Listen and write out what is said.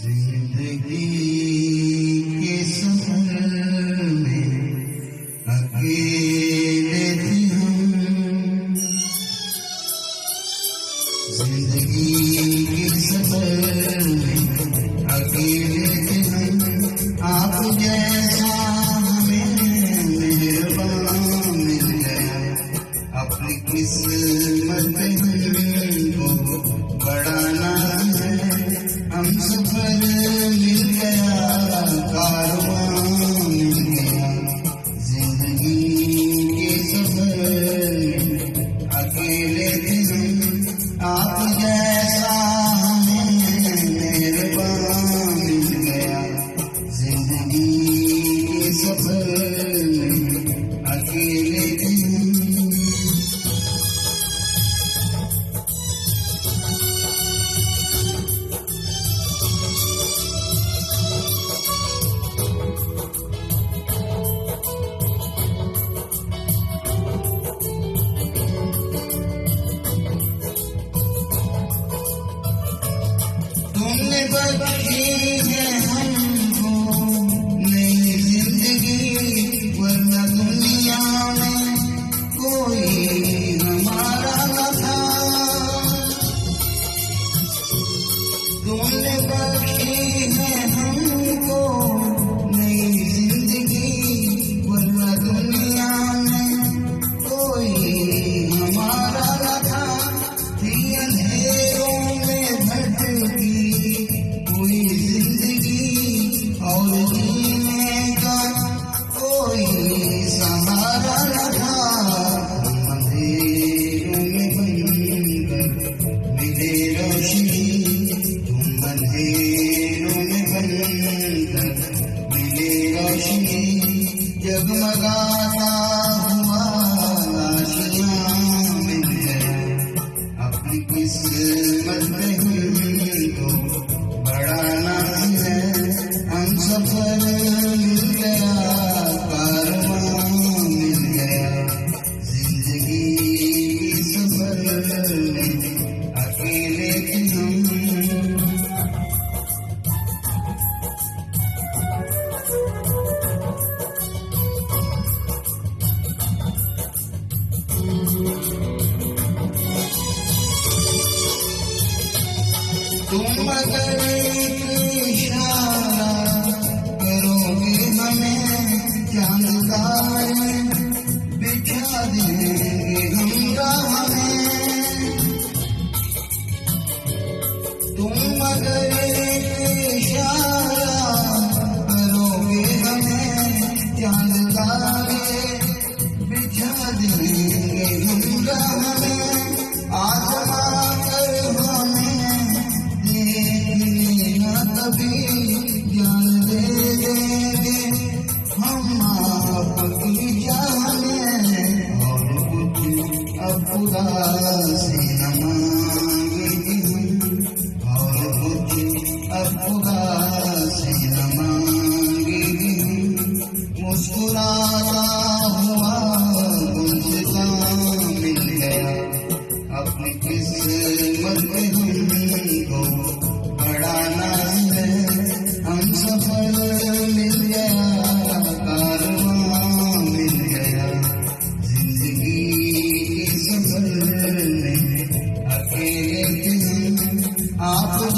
जिंदगी के सफर में अकेले थे हम। जिंदगी के सफर में अकेले थे हम। आप जैसा हमें मेहरबान मिल गया। अपनी किस्मत पे हमको बड़ा नाम है। हम सफर मिल गया, कारवां मिल गया। जिंदगी के सफर में अकेले थे हम। आप जैसा हमें मेहरबान मिल गया। जिंदगी के सफर में अकेले थे हम। तुमने बख्शी है हमको नई जिंदगी, वरना दुनिया में कोई हमारा न था। तुमने बख्शी है हमको नई जिंदगी, वरना दुनिया में कोई हमारा न था। थी अंधेरों में भटकी कोई जिंदगी, और जीने का कोई सहारा न था। हम अंधेरों में बनकर मिले रोशनी। तुम अंधेरों में बनकर मिले रोशनी। जगमगाता हुआ आशियां मिल गया। अपनी किस्मत पे हमको बड़ा नाम है। हम सफर मिल गया, कारवां मिल गया। जिंदगी के सफर में अकेले थे हम। तुम अगर एक इशारा करोगे हमें, चांद तारे बिछा देंगे हम राह में। तुम अगर एक इशारा करोगे हमें, चांद तारे बिछा देंगे हम राह में। आसमां कर हमें कभी जान दे देंगे हम आपकी जाने। और कुछ अब खुदा से न मांगेंगे हम। और कुछ अब खुदा से न मांगेंगे हम। मुस्कुराता हुआ गुलसितां मिल गया। अपनी किस्मत पे हमको बड़ा नाम है। हम सफर मिल गया, कारवां मिल गया। जिंदगी के सफर में अकेले थे हम। आप